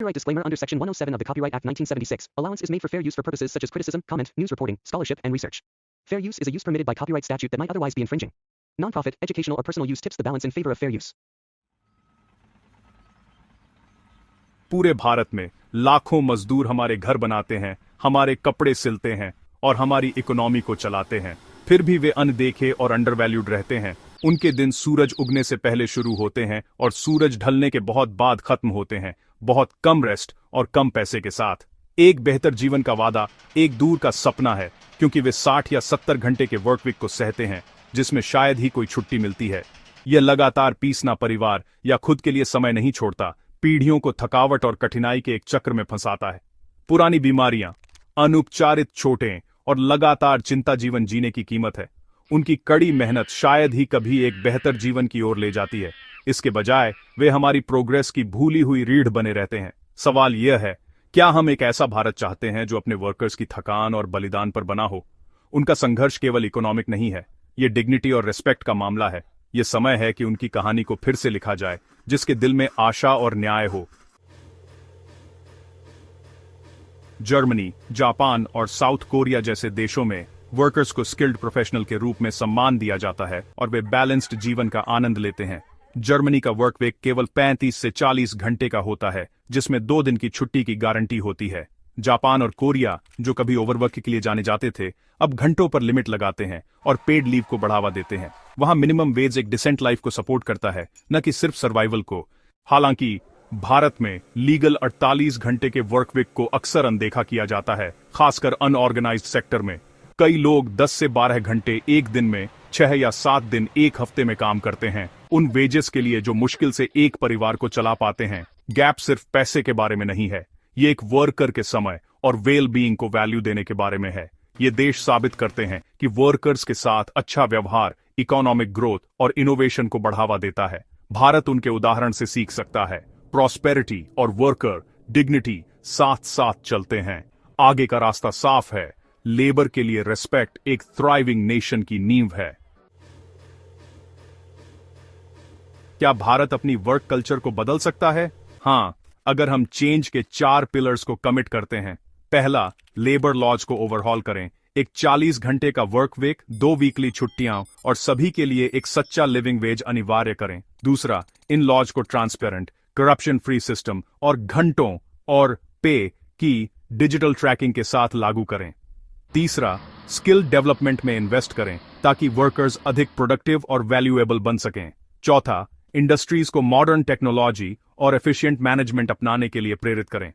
Copyright disclaimer under Section 107 of the Copyright Act 1976. Allowance is made for fair use for purposes such as criticism, comment, news reporting, scholarship, and research. Fair use is a use permitted by copyright statute that might otherwise be infringing. Non-profit, educational, or personal use tips the balance in favor of fair use. पूरे भारत में लाखों मजदूर हमारे घर बनाते हैं, हमारे कपड़े सिलते हैं और हमारी इकोनॉमी को चलाते हैं। फिर भी वे अनदेखे और अंडरवैल्यूड रहते हैं। उनके दिन सूरज उगने से पहले शुरू होते हैं और सूरज ढलने के बहुत बाद खत्म होते हैं, बहुत कम रेस्ट और कम पैसे के साथ। एक बेहतर जीवन का वादा एक दूर का सपना है, क्योंकि वे 60 या 70 घंटे के वर्क वीक को सहते हैं, जिसमें शायद ही कोई छुट्टी मिलती है। यह लगातार पीसना परिवार या खुद के लिए समय नहीं छोड़ता, पीढ़ियों को थकावट और कठिनाई के एक चक्र में फंसाता है। पुरानी बीमारियां, अनुपचारित चोटें और लगातार चिंता जीवन जीने की कीमत है। उनकी कड़ी मेहनत शायद ही कभी एक बेहतर जीवन की ओर ले जाती है। इसके बजाय वे हमारी प्रोग्रेस की भूली हुई रीढ़ बने रहते हैं। सवाल यह है, क्या हम एक ऐसा भारत चाहते हैं जो अपने वर्कर्स की थकान और बलिदान पर बना हो? उनका संघर्ष केवल इकोनॉमिक नहीं है, ये डिग्निटी और रिस्पेक्ट का मामला है। ये समय है कि उनकी कहानी को फिर से लिखा जाए, जिसके दिल में आशा और न्याय हो। जर्मनी, जापान और साउथ कोरिया जैसे देशों में वर्कर्स को स्किल्ड प्रोफेशनल के रूप में सम्मान दिया जाता है और वे बैलेंस्ड जीवन का आनंद लेते हैं। जर्मनी का वर्क वीक केवल 35 से 40 घंटे का होता है, जिसमें 2 दिन की छुट्टी की गारंटी होती है। जापान और कोरिया, जो कभी ओवरवर्क के लिए जाने जाते थे, अब घंटों पर लिमिट लगाते हैं और पेड लीव को बढ़ावा देते हैं। वहां मिनिमम वेज एक डिसेंट लाइफ को सपोर्ट करता है, न कि सिर्फ सर्वाइवल को। हालांकि भारत में लीगल 48 घंटे के वर्क वीक को अक्सर अनदेखा किया जाता है, खासकर अनऑर्गेनाइज्ड सेक्टर में। कई लोग 10 से 12 घंटे एक दिन में 6 या 7 दिन एक हफ्ते में काम करते हैं, उन वेजेस के लिए जो मुश्किल से एक परिवार को चला पाते हैं। गैप सिर्फ पैसे के बारे में नहीं है, ये एक वर्कर के समय और वेल बीइंग को वैल्यू देने के बारे में है। ये देश साबित करते हैं कि वर्कर्स के साथ अच्छा व्यवहार इकोनॉमिक ग्रोथ और इनोवेशन को बढ़ावा देता है। भारत उनके उदाहरण से सीख सकता है। प्रॉस्पेरिटी और वर्कर डिग्निटी साथ साथ चलते हैं। आगे का रास्ता साफ है। लेबर के लिए रिस्पेक्ट एक थ्राइविंग नेशन की नींव है। क्या भारत अपनी वर्क कल्चर को बदल सकता है? हां, अगर हम चेंज के 4 पिलर्स को कमिट करते हैं। पहला, लेबर लॉज को ओवरहॉल करें। एक 40 घंटे का वर्क वीक, 2 वीकली छुट्टियां और सभी के लिए एक सच्चा लिविंग वेज अनिवार्य करें। दूसरा, इन लॉज को ट्रांसपेरेंट, करप्शन फ्री सिस्टम और घंटों और पे की डिजिटल ट्रैकिंग के साथ लागू करें। तीसरा, स्किल डेवलपमेंट में इन्वेस्ट करें ताकि वर्कर्स अधिक प्रोडक्टिव और वैल्यूएबल बन सकें। चौथा, इंडस्ट्रीज को मॉडर्न टेक्नोलॉजी और एफिशिएंट मैनेजमेंट अपनाने के लिए प्रेरित करें।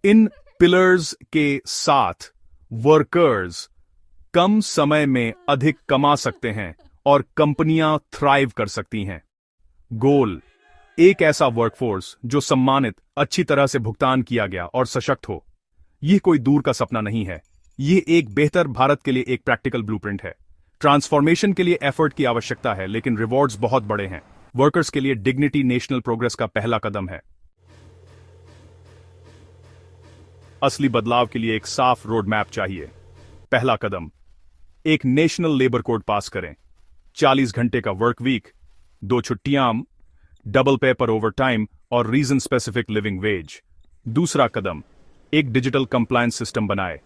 इन पिलर्स के साथ वर्कर्स कम समय में अधिक कमा सकते हैं और कंपनियां थ्राइव कर सकती हैं। गोल, एक ऐसा वर्कफोर्स जो सम्मानित, अच्छी तरह से भुगतान किया गया और सशक्त हो। यह कोई दूर का सपना नहीं है, यह एक बेहतर भारत के लिए एक प्रैक्टिकल ब्लूप्रिंट है। ट्रांसफॉर्मेशन के लिए एफर्ट की आवश्यकता है, लेकिन रिवॉर्ड्स बहुत बड़े हैं। वर्कर्स के लिए डिग्निटी नेशनल प्रोग्रेस का पहला कदम है। असली बदलाव के लिए एक साफ रोड मैप चाहिए। पहला कदम, एक नेशनल लेबर कोड पास करें। 40 घंटे का वर्क वीक, 2 छुट्टियां, डबल पे पर ओवरटाइम और रीजन स्पेसिफिक लिविंग वेज। दूसरा कदम, एक डिजिटल कंप्लायंस सिस्टम बनाए।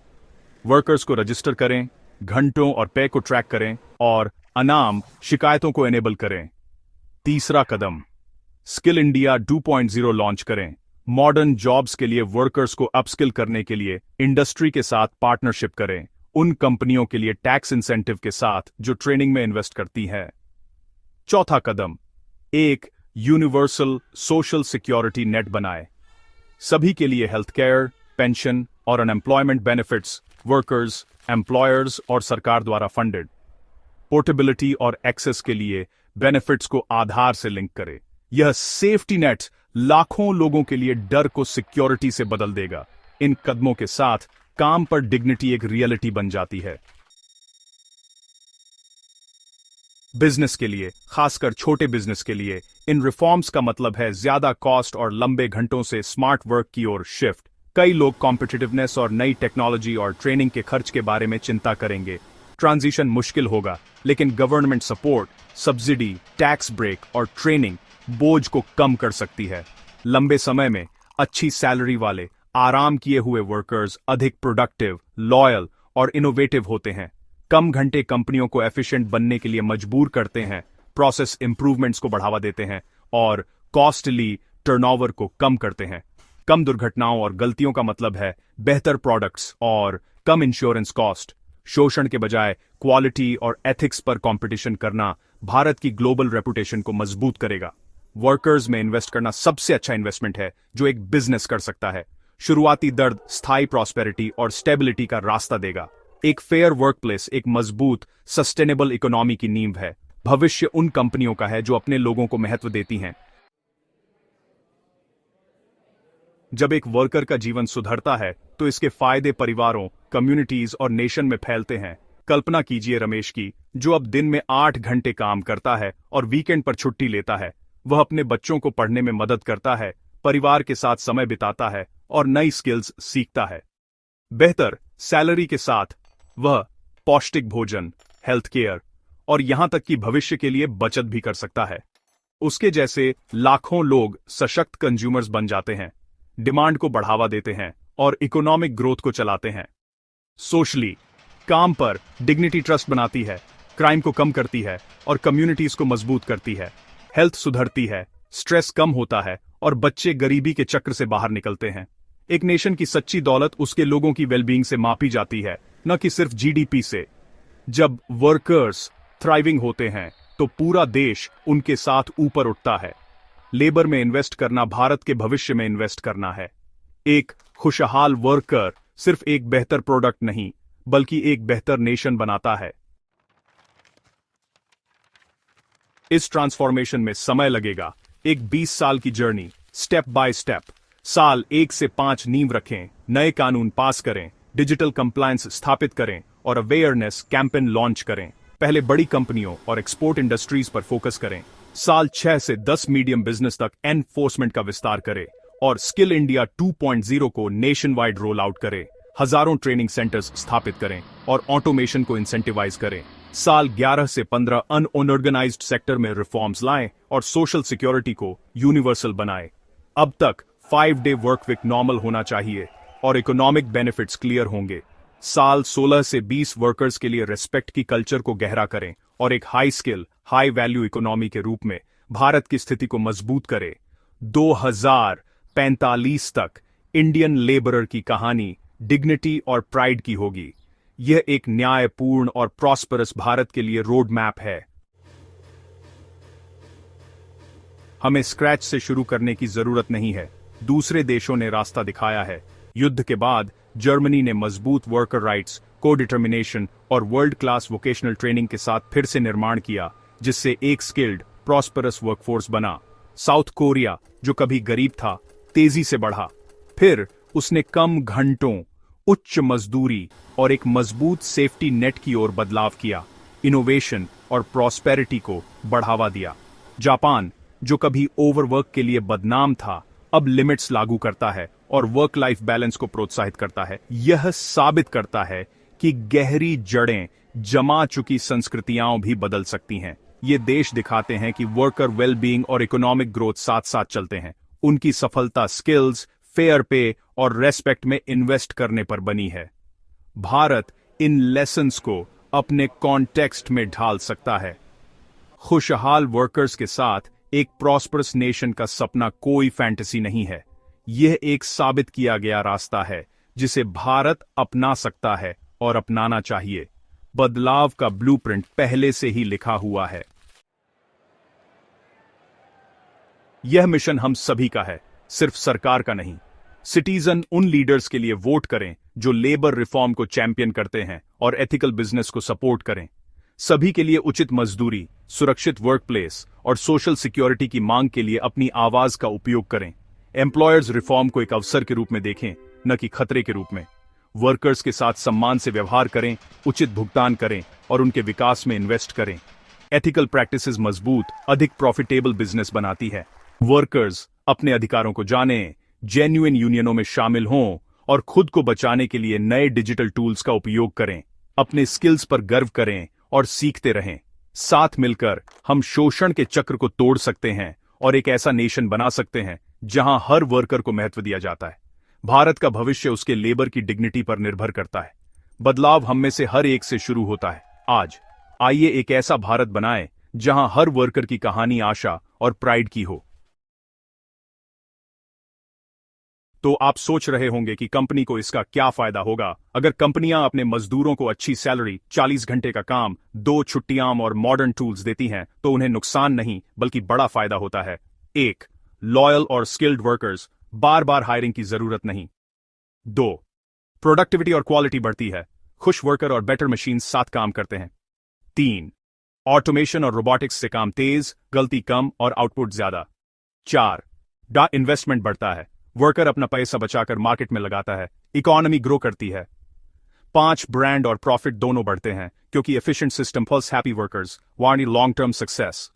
वर्कर्स को रजिस्टर करें, घंटों और पे को ट्रैक करें और अनाम शिकायतों को एनेबल करें। तीसरा कदम, स्किल इंडिया 2.0 लॉन्च करें। मॉडर्न जॉब्स के लिए वर्कर्स को अपस्किल करने के लिए इंडस्ट्री के साथ पार्टनरशिप करें, उन कंपनियों के लिए टैक्स इंसेंटिव के साथ जो ट्रेनिंग में इन्वेस्ट करती हैं। चौथा कदम, एक यूनिवर्सल सोशल सिक्योरिटी नेट बनाए। सभी के लिए हेल्थ केयर, पेंशन और अनएम्प्लॉयमेंट बेनिफिट्स वर्कर्स, एम्प्लॉयर्स और सरकार द्वारा फंडेड। पोर्टेबिलिटी और एक्सेस के लिए बेनिफिट्स को आधार से लिंक करें। यह सेफ्टी नेट लाखों लोगों के लिए डर को सिक्योरिटी से बदल देगा। इन कदमों के साथ काम पर डिग्निटी एक रियलिटी बन जाती है। बिजनेस के लिए, खासकर छोटे बिजनेस के लिए, इन रिफॉर्म्स का मतलब है ज्यादा कॉस्ट और लंबे घंटों से स्मार्ट वर्क की ओर शिफ्ट। कई लोग कॉम्पिटिटिवनेस और नई टेक्नोलॉजी और ट्रेनिंग के खर्च के बारे में चिंता करेंगे। ट्रांजिशन मुश्किल होगा, लेकिन government support, subsidy, tax break और ट्रेनिंग बोझ को कम कर सकती है। लंबे समय में अच्छी सैलरी वाले आराम किए हुए वर्कर्स अधिक प्रोडक्टिव, लॉयल और इनोवेटिव होते हैं। कम घंटे कंपनियों को एफिशिएंट बनने के लिए मजबूर करते हैं, प्रोसेस इंप्रूवमेंट्स को बढ़ावा देते हैं और कॉस्टली टर्नओवर को कम करते हैं। कम दुर्घटनाओं और गलतियों का मतलब है बेहतर प्रोडक्ट्स और कम इंश्योरेंस कॉस्ट। शोषण के बजाय क्वालिटी और एथिक्स पर कंपटीशन करना भारत की ग्लोबल रेपुटेशन को मजबूत करेगा। वर्कर्स में इन्वेस्ट करना सबसे अच्छा इन्वेस्टमेंट है जो एक बिजनेस कर सकता है। शुरुआती दर्द स्थायी प्रॉस्पेरिटी और स्टेबिलिटी का रास्ता देगा। एक फेयर वर्कप्लेस एक मजबूत सस्टेनेबल इकोनॉमी की नींव है। भविष्य उन कंपनियों का है जो अपने लोगों को महत्व देती हैं। जब एक वर्कर का जीवन सुधरता है तो इसके फायदे परिवारों, कम्युनिटीज और नेशन में फैलते हैं। कल्पना कीजिए रमेश की, जो अब दिन में 8 घंटे काम करता है और वीकेंड पर छुट्टी लेता है। वह अपने बच्चों को पढ़ने में मदद करता है, परिवार के साथ समय बिताता है और नई स्किल्स सीखता है। बेहतर सैलरी के साथ वह पौष्टिक भोजन, हेल्थ केयर और यहां तक कि भविष्य के लिए बचत भी कर सकता है। उसके जैसे लाखों लोग सशक्त कंज्यूमर्स बन जाते हैं, डिमांड को बढ़ावा देते हैं और इकोनॉमिक ग्रोथ को चलाते हैं। सोशली, काम पर डिग्निटी ट्रस्ट बनाती है, क्राइम को कम करती है और कम्युनिटीज को मजबूत करती है। हेल्थ सुधरती है, स्ट्रेस कम होता है और बच्चे गरीबी के चक्र से बाहर निकलते हैं। एक नेशन की सच्ची दौलत उसके लोगों की वेलबींग से मापी जाती है, न कि सिर्फ जीडीपी से। जब वर्कर्स थ्राइविंग होते हैं तो पूरा देश उनके साथ ऊपर उठता है। लेबर में इन्वेस्ट करना भारत के भविष्य में इन्वेस्ट करना है। एक खुशहाल वर्कर सिर्फ एक बेहतर प्रोडक्ट नहीं बल्कि एक बेहतर नेशन बनाता है। इस ट्रांसफॉर्मेशन में समय लगेगा, एक 20 साल की जर्नी, स्टेप बाय स्टेप। साल 1 से 5 नींव रखें, नए कानून पास करें, डिजिटल कंप्लायंस स्थापित करें और अवेयरनेस कैंपेन लॉन्च करें। पहले बड़ी कंपनियों और एक्सपोर्ट इंडस्ट्रीज पर फोकस करें। साल 6 से 10 मीडियम बिजनेस तक एनफोर्समेंट का विस्तार करें और स्किल इंडिया 2.0 को नेशन वाइड रोल आउट करें। हजारों ट्रेनिंग सेंटर्स स्थापित करें और ऑटोमेशन को इंसेंटिवाइज करें। साल 11 से 15 अनऑर्गेनाइज्ड सेक्टर में रिफॉर्म्स लाएं और सोशल सिक्योरिटी को यूनिवर्सल बनाएं। अब तक 5 डे वर्क वीक नॉर्मल होना चाहिए और इकोनॉमिक बेनिफिट्स क्लियर होंगे। साल 16 से 20 वर्कर्स के लिए रिस्पेक्ट की कल्चर को गहरा करें और एक high skill, high value economy के रूप में भारत की स्थिति को मजबूत करें। 2045 तक इंडियन लेबरर की कहानी डिग्निटी और प्राइड की होगी। यह एक न्यायपूर्ण और प्रॉस्परस भारत के लिए रोड मैप है। हमें स्क्रैच से शुरू करने की जरूरत नहीं है। दूसरे देशों ने रास्ता दिखाया है। युद्ध के बाद जर्मनी ने मजबूत वर्कर राइट्स, को-डिटर्मिनेशन और वर्ल्ड क्लास वोकेशनल ट्रेनिंग के साथ फिर से निर्माण किया, जिससे एक स्किल्ड, प्रॉस्परस वर्कफोर्स बना। साउथ कोरिया, जो कभी गरीब था, तेजी से बढ़ा। फिर उसने कम घंटों, उच्च मजदूरी और एक मजबूत सेफ्टी नेट की ओर बदलाव किया, इनोवेशन और प्रॉस्पेरिटी को बढ़ावा दिया। जापान, जो कभी ओवरवर्क के लिए बदनाम था, अब लिमिट्स लागू करता है और वर्क लाइफ बैलेंस को प्रोत्साहित करता है। यह साबित करता है कि गहरी जड़ें जमा चुकी संस्कृतियां भी बदल सकती हैं। ये देश दिखाते हैं कि वर्कर वेलबींग और इकोनॉमिक ग्रोथ साथ साथ चलते हैं। उनकी सफलता स्किल्स, फेयर पे और रेस्पेक्ट में इन्वेस्ट करने पर बनी है। भारत इन लेसन्स को अपने कॉन्टेक्स्ट में ढाल सकता है। खुशहाल वर्कर्स के साथ एक प्रॉस्परस नेशन का सपना कोई फैंटेसी नहीं है। यह एक साबित किया गया रास्ता है जिसे भारत अपना सकता है और अपनाना चाहिए। बदलाव का ब्लूप्रिंट पहले से ही लिखा हुआ है। यह मिशन हम सभी का है, सिर्फ सरकार का नहीं। सिटीजन उन लीडर्स के लिए वोट करें जो लेबर रिफॉर्म को चैंपियन करते हैं और एथिकल बिजनेस को सपोर्ट करें। सभी के लिए उचित मजदूरी, सुरक्षित वर्कप्लेस और सोशल सिक्योरिटी की मांग के लिए अपनी आवाज का उपयोग करें। एम्प्लॉयर्स रिफॉर्म को एक अवसर के रूप में देखें, न कि खतरे के रूप में। वर्कर्स के साथ सम्मान से व्यवहार करें, उचित भुगतान करें और उनके विकास में इन्वेस्ट करें। एथिकल प्रैक्टिसेस मजबूत, अधिक प्रॉफिटेबल बिजनेस बनाती है। वर्कर्स अपने अधिकारों को जानें, जेन्युइन यूनियनों में शामिल हों और खुद को बचाने के लिए नए डिजिटल टूल्स का उपयोग करें। अपने स्किल्स पर गर्व करें और सीखते रहें। साथ मिलकर हम शोषण के चक्र को तोड़ सकते हैं और एक ऐसा नेशन बना सकते हैं जहां हर वर्कर को महत्व दिया जाता है। भारत का भविष्य उसके लेबर की डिग्निटी पर निर्भर करता है। बदलाव हम में से हर एक से शुरू होता है। आज आइए एक ऐसा भारत बनाएं जहां हर वर्कर की कहानी आशा और प्राइड की हो। तो आप सोच रहे होंगे कि कंपनी को इसका क्या फायदा होगा। अगर कंपनियां अपने मजदूरों को अच्छी सैलरी, 40 घंटे का काम, 2 छुट्टियां और मॉडर्न टूल्स देती हैं तो उन्हें नुकसान नहीं बल्कि बड़ा फायदा होता है। 1. लॉयल और स्किल्ड वर्कर्स, बार बार हायरिंग की जरूरत नहीं। 2. प्रोडक्टिविटी और क्वालिटी बढ़ती है, खुश वर्कर और बेटर मशीन साथ काम करते हैं। 3. ऑटोमेशन और रोबोटिक्स से काम तेज, गलती कम और आउटपुट ज्यादा। 4. इन्वेस्टमेंट बढ़ता है, वर्कर अपना पैसा बचाकर मार्केट में लगाता है, इकोनॉमी ग्रो करती है। 5. ब्रांड और प्रॉफिट दोनों बढ़ते हैं क्योंकि efficient system plus happy workers वार्नी लॉन्ग टर्म सक्सेस।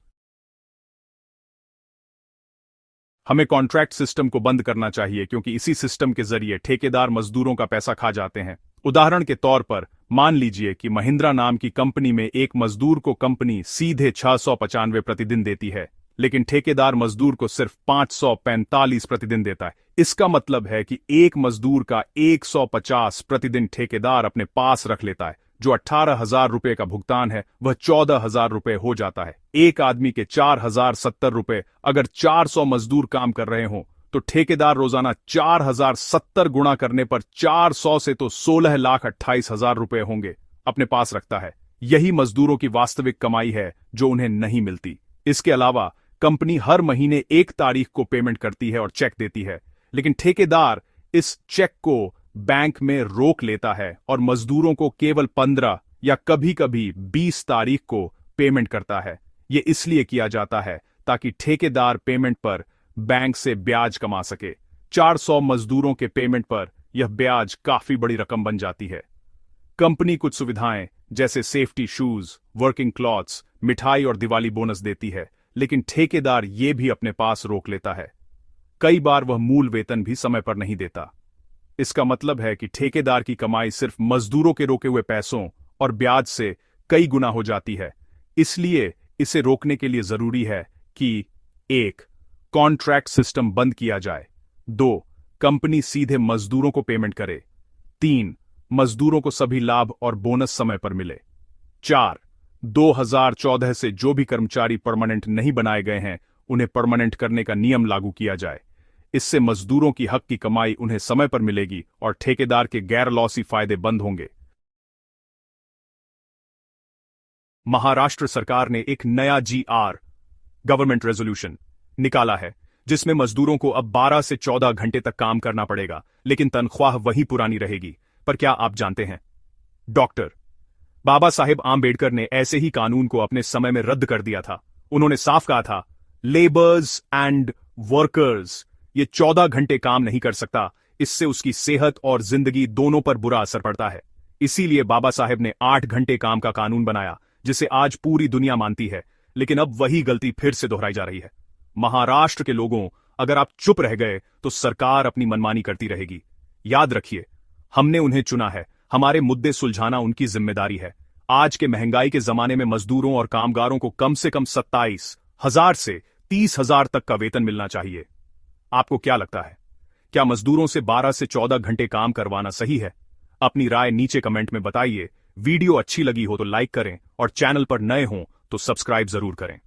हमें कॉन्ट्रैक्ट सिस्टम को बंद करना चाहिए क्योंकि इसी सिस्टम के जरिए ठेकेदार मजदूरों का पैसा खा जाते हैं। उदाहरण के तौर पर मान लीजिए कि महिंद्रा नाम की कंपनी में एक मजदूर को कंपनी सीधे 695 प्रतिदिन देती है, लेकिन ठेकेदार मजदूर को सिर्फ 545 प्रतिदिन देता है। इसका मतलब है कि एक मजदूर का 150 प्रतिदिन ठेकेदार अपने पास रख लेता है। जो 18,000 रुपए का भुगतान है वह 14,000 रुपए हो जाता है। एक आदमी के 4,070 रुपए, अगर 400 मजदूर काम कर रहे हों तो ठेकेदार रोजाना 4,070 गुणा करने पर 400 से तो 16,28,000 रुपए होंगे अपने पास रखता है। यही मजदूरों की वास्तविक कमाई है जो उन्हें नहीं मिलती। इसके अलावा कंपनी हर महीने 1 तारीख को पेमेंट करती है और चेक देती है, लेकिन ठेकेदार इस चेक को बैंक में रोक लेता है और मजदूरों को केवल 15 या कभी कभी 20 तारीख को पेमेंट करता है। यह इसलिए किया जाता है ताकि ठेकेदार पेमेंट पर बैंक से ब्याज कमा सके। 400 मजदूरों के पेमेंट पर यह ब्याज काफी बड़ी रकम बन जाती है। कंपनी कुछ सुविधाएं जैसे सेफ्टी शूज, वर्किंग क्लॉथ्स, मिठाई और दिवाली बोनस देती है, लेकिन ठेकेदार ये भी अपने पास रोक लेता है। कई बार वह मूल वेतन भी समय पर नहीं देता। इसका मतलब है कि ठेकेदार की कमाई सिर्फ मजदूरों के रोके हुए पैसों और ब्याज से कई गुना हो जाती है। इसलिए इसे रोकने के लिए जरूरी है कि 1. कॉन्ट्रैक्ट सिस्टम बंद किया जाए। 2. कंपनी सीधे मजदूरों को पेमेंट करे। 3. मजदूरों को सभी लाभ और बोनस समय पर मिले। 4. 2014 से जो भी कर्मचारी परमानेंट नहीं बनाए गए हैं उन्हें परमानेंट करने का नियम लागू किया जाए। इससे मजदूरों की हक की कमाई उन्हें समय पर मिलेगी और ठेकेदार के गैर लॉसी फायदे बंद होंगे। महाराष्ट्र सरकार ने एक नया गवर्नमेंट रेजोल्यूशन निकाला है जिसमें मजदूरों को अब 12 से 14 घंटे तक काम करना पड़ेगा, लेकिन तनख्वाह वही पुरानी रहेगी। पर क्या आप जानते हैं, डॉक्टर बाबा साहेब आम्बेडकर ने ऐसे ही कानून को अपने समय में रद्द कर दिया था। उन्होंने साफ कहा था, लेबर्स एंड वर्कर्स ये 14 घंटे काम नहीं कर सकता, इससे उसकी सेहत और जिंदगी दोनों पर बुरा असर पड़ता है। इसीलिए बाबा साहेब ने 8 घंटे काम का कानून बनाया जिसे आज पूरी दुनिया मानती है, लेकिन अब वही गलती फिर से दोहराई जा रही है। महाराष्ट्र के लोगों, अगर आप चुप रह गए तो सरकार अपनी मनमानी करती रहेगी। याद रखिए, हमने उन्हें चुना है, हमारे मुद्दे सुलझाना उनकी जिम्मेदारी है। आज के महंगाई के जमाने में मजदूरों और कामगारों को कम से कम 27,000 से 30,000 तक का वेतन मिलना चाहिए। आपको क्या लगता है, क्या मजदूरों से 12 से 14 घंटे काम करवाना सही है? अपनी राय नीचे कमेंट में बताइए। वीडियो अच्छी लगी हो तो लाइक करें और चैनल पर नए हों तो सब्सक्राइब जरूर करें।